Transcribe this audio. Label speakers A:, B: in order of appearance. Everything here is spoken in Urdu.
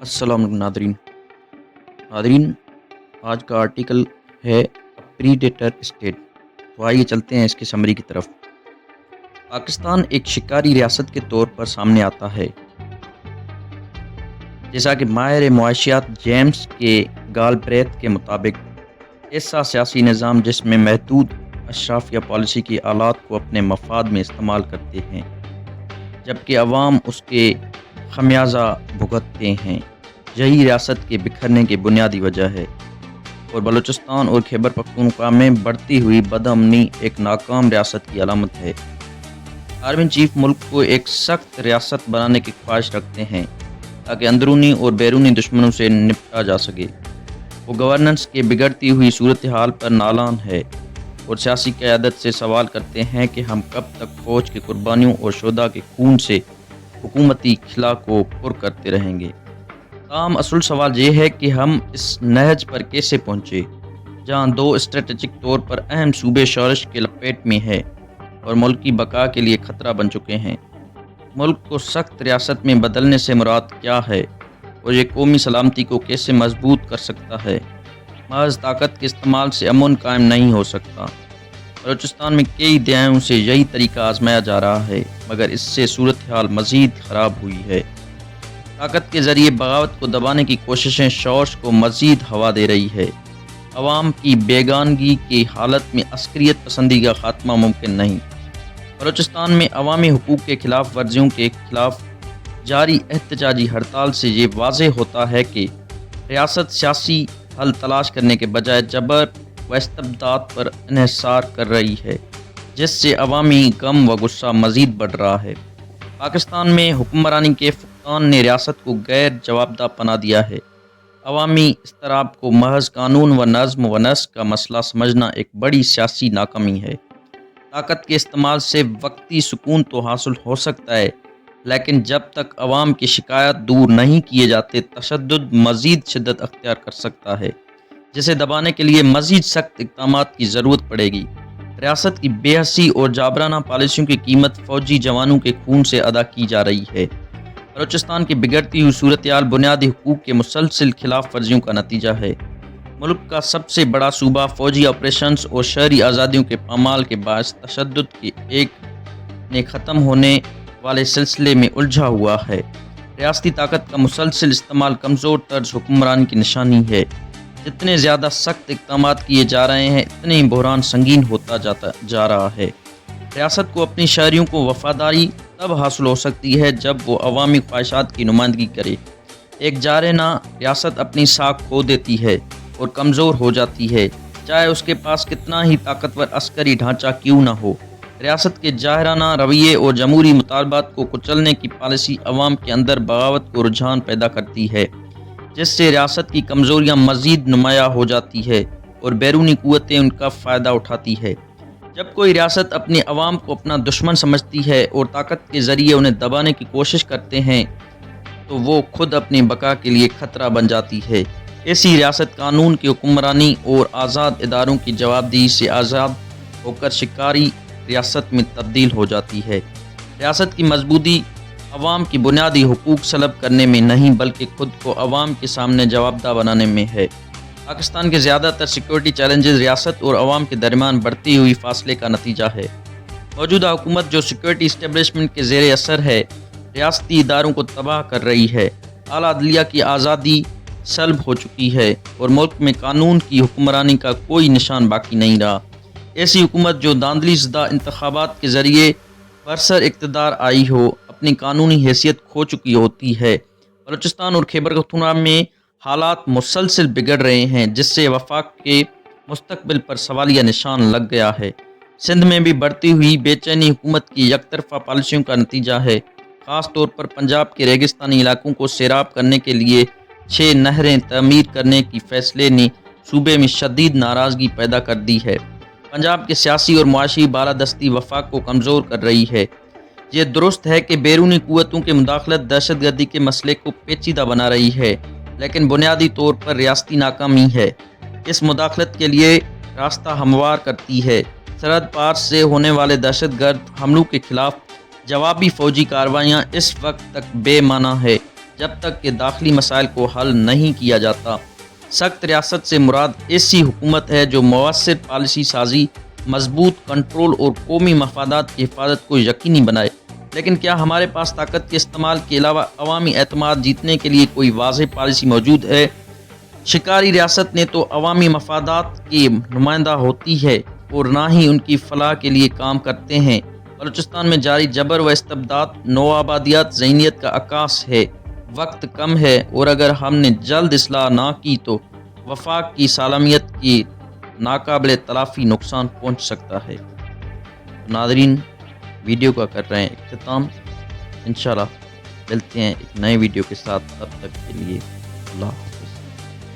A: السلام علیکم ناظرین، آج کا آرٹیکل ہے پریڈیٹر اسٹیٹ۔ تو آئیے چلتے ہیں اس کی سمری کی طرف۔ پاکستان ایک شکاری ریاست کے طور پر سامنے آتا ہے، جیسا کہ ماہر معاشیات جیمز کے گالبریتھ کے مطابق ایسا سیاسی نظام جس میں محدود اشرافیہ پالیسی کی آلات کو اپنے مفاد میں استعمال کرتے ہیں جبکہ عوام اس کے خمیازہ بھگتتے ہیں، یہی ریاست کے بکھرنے کی بنیادی وجہ ہے۔ اور بلوچستان اور خیبر پختونخوا میں بڑھتی ہوئی بدامنی ایک ناکام ریاست کی علامت ہے۔ آرمی چیف ملک کو ایک سخت ریاست بنانے کی خواہش رکھتے ہیں تاکہ اندرونی اور بیرونی دشمنوں سے نپٹا جا سکے۔ وہ گورننس کے بگڑتی ہوئی صورتحال پر نالان ہے اور سیاسی قیادت سے سوال کرتے ہیں کہ ہم کب تک فوج کی قربانیوں اور شہداء کے خون سے حکومتی خلا کو پر کرتے رہیں گے۔ تاہم اصل سوال یہ ہے کہ ہم اس نہج پر کیسے پہنچے جہاں دو اسٹریٹجک طور پر اہم صوبے شورش کے لپیٹ میں ہے اور ملک کی بقا کے لیے خطرہ بن چکے ہیں۔ ملک کو سخت ریاست میں بدلنے سے مراد کیا ہے اور یہ قومی سلامتی کو کیسے مضبوط کر سکتا ہے؟ محض طاقت کے استعمال سے امن قائم نہیں ہو سکتا۔ بلوچستان میں کئی دہائیوں سے یہی طریقہ آزمایا جا رہا ہے، مگر اس سے صورتحال مزید خراب ہوئی ہے۔ طاقت کے ذریعے بغاوت کو دبانے کی کوششیں شورش کو مزید ہوا دے رہی ہے۔ عوام کی بیگانگی کی حالت میں عسکریت پسندی کا خاتمہ ممکن نہیں۔ بلوچستان میں عوامی حقوق کے خلاف ورزیوں کے خلاف جاری احتجاجی ہڑتال سے یہ واضح ہوتا ہے کہ ریاست سیاسی حل تلاش کرنے کے بجائے جبر و استبداد پر انحصار کر رہی ہے، جس سے عوامی غم و غصہ مزید بڑھ رہا ہے۔ پاکستان میں حکمرانی کے فقدان نے ریاست کو غیر جوابدہ بنا دیا ہے۔ عوامی اضطراب کو محض قانون و نظم و نسق کا مسئلہ سمجھنا ایک بڑی سیاسی ناکامی ہے۔ طاقت کے استعمال سے وقتی سکون تو حاصل ہو سکتا ہے، لیکن جب تک عوام کی شکایات دور نہیں کیے جاتے تشدد مزید شدت اختیار کر سکتا ہے، جسے دبانے کے لیے مزید سخت اقدامات کی ضرورت پڑے گی۔ ریاست کی بے حسی اور جابرانہ پالیسیوں کی قیمت فوجی جوانوں کے خون سے ادا کی جا رہی ہے۔ بلوچستان کی بگڑتی ہوئی صورتحال بنیادی حقوق کے مسلسل خلاف ورزیوں کا نتیجہ ہے۔ ملک کا سب سے بڑا صوبہ فوجی آپریشنز اور شہری آزادیوں کے پامال کے باعث تشدد کے ایک نے ختم ہونے والے سلسلے میں الجھا ہوا ہے۔ ریاستی طاقت کا مسلسل استعمال کمزور طرز حکمرانی کی نشانی ہے۔ جتنے زیادہ سخت اقدامات کیے جا رہے ہیں اتنے ہی بحران سنگین ہوتا جا رہا ہے۔ ریاست کو اپنی شہریوں کو وفاداری تب حاصل ہو سکتی ہے جب وہ عوامی خواہشات کی نمائندگی کرے۔ ایک جارحانہ ریاست اپنی ساکھ کھو دیتی ہے اور کمزور ہو جاتی ہے، چاہے اس کے پاس کتنا ہی طاقتور عسکری ڈھانچہ کیوں نہ ہو۔ ریاست کے جارحانہ رویے اور جمہوری مطالبات کو کچلنے کی پالیسی عوام کے اندر بغاوت کو رجحان پیدا کرتی ہے، جس سے ریاست کی کمزوریاں مزید نمایاں ہو جاتی ہے اور بیرونی قوتیں ان کا فائدہ اٹھاتی ہے۔ جب کوئی ریاست اپنے عوام کو اپنا دشمن سمجھتی ہے اور طاقت کے ذریعے انہیں دبانے کی کوشش کرتے ہیں تو وہ خود اپنی بقا کے لیے خطرہ بن جاتی ہے۔ ایسی ریاست قانون کی حکمرانی اور آزاد اداروں کی جوابدہی سے آزاد ہو کر شکاری ریاست میں تبدیل ہو جاتی ہے۔ ریاست کی مضبوطی عوام کی بنیادی حقوق سلب کرنے میں نہیں بلکہ خود کو عوام کے سامنے جوابدہ بنانے میں ہے۔ پاکستان کے زیادہ تر سیکورٹی چیلنجز ریاست اور عوام کے درمیان بڑھتی ہوئی فاصلے کا نتیجہ ہے۔ موجودہ حکومت جو سیکورٹی اسٹیبلشمنٹ کے زیر اثر ہے، ریاستی اداروں کو تباہ کر رہی ہے۔ اعلیٰ عدلیہ کی آزادی سلب ہو چکی ہے اور ملک میں قانون کی حکمرانی کا کوئی نشان باقی نہیں رہا۔ ایسی حکومت جو دھاندلی زدہ انتخابات کے ذریعے برسر اقتدار آئی ہو، اپنی قانونی حیثیت کھو چکی ہوتی ہے۔ بلوچستان اور خیبر پختونخوا میں حالات مسلسل بگڑ رہے ہیں، جس سے وفاق کے مستقبل پر سوالیہ نشان لگ گیا ہے۔ سندھ میں بھی بڑھتی ہوئی بے چینی حکومت کی یک طرفہ پالیسیوں کا نتیجہ ہے۔ خاص طور پر پنجاب کے ریگستانی علاقوں کو سیراب کرنے کے لیے 6 نہریں تعمیر کرنے کی فیصلے نے صوبے میں شدید ناراضگی پیدا کر دی ہے۔ پنجاب کے سیاسی اور معاشی بالادستی وفاق کو کمزور کر رہی ہے۔ یہ درست ہے کہ بیرونی قوتوں کی مداخلت دہشت گردی کے مسئلے کو پیچیدہ بنا رہی ہے، لیکن بنیادی طور پر ریاستی ناکامی ہے۔ اس مداخلت کے لیے راستہ ہموار کرتی ہے۔ سرحد پار سے ہونے والے دہشت گرد حملوں کے خلاف جوابی فوجی کارروائیاں اس وقت تک بے معنی ہے جب تک کہ داخلی مسائل کو حل نہیں کیا جاتا۔ سخت ریاست سے مراد ایسی حکومت ہے جو مؤثر پالیسی سازی، مضبوط کنٹرول اور قومی مفادات کی حفاظت کو یقینی بنائے۔ لیکن کیا ہمارے پاس طاقت کے استعمال کے علاوہ عوامی اعتماد جیتنے کے لیے کوئی واضح پالیسی موجود ہے؟ شکاری ریاست نے تو عوامی مفادات کی نمائندہ ہوتی ہے اور نہ ہی ان کی فلاح کے لیے کام کرتے ہیں۔ بلوچستان میں جاری جبر و استبداد نوآبادیات ذہنیت کا عکاس ہے۔ وقت کم ہے اور اگر ہم نے جلد اصلاح نہ کی تو وفاق کی سالمیت کی ناقابل تلافی نقصان پہنچ سکتا ہے۔ ناظرین، ویڈیو کا کر رہے ہیں اختتام۔ انشاءاللہ ملتے ہیں ایک نئے ویڈیو کے ساتھ، تب تک کے لیے اللہ حافظ۔